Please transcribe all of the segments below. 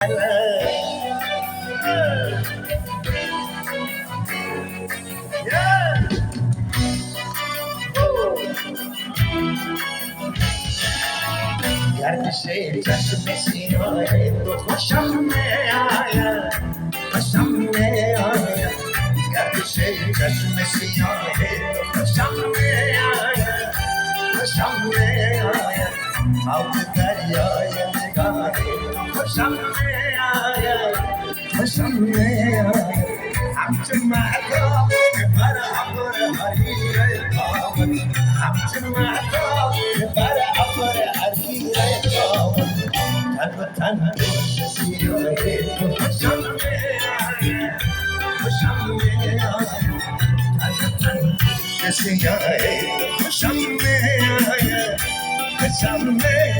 گردش چشم سیاه تو خوشم میآید، خوشم میآید. گردش چشم سیاه تو خوشم میآید، خوشم میآید. موج دریای نگاه خوشم میآید، خوشم میآید. همچون مهتاب بر ابر حریر تابان، همچون مهتاب بر ابر حریر تابان. تن به تن دوش سیاه تو خوشم میآید، خوشم میآید. تن به تن دوش سیاه تو خوشم میآید، خوشم میآید.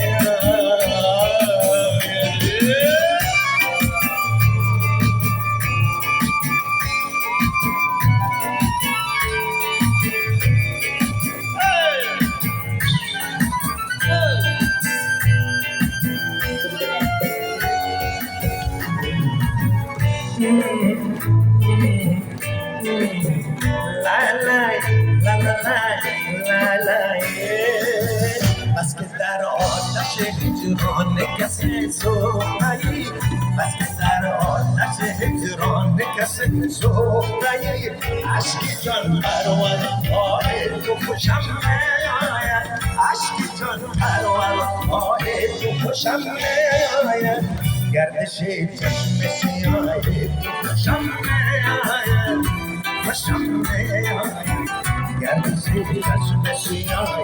بس که در آتش هجران کسی سوختی، بس که در آتش هجران کسی سوختی. عشق جان پرور آه تو خوشم میآید، عشق جان پرور آه تو خوشم میآید. گردش چشم سیاه تو خوشم میآید، خوشم میآید. گردش چشم سیاه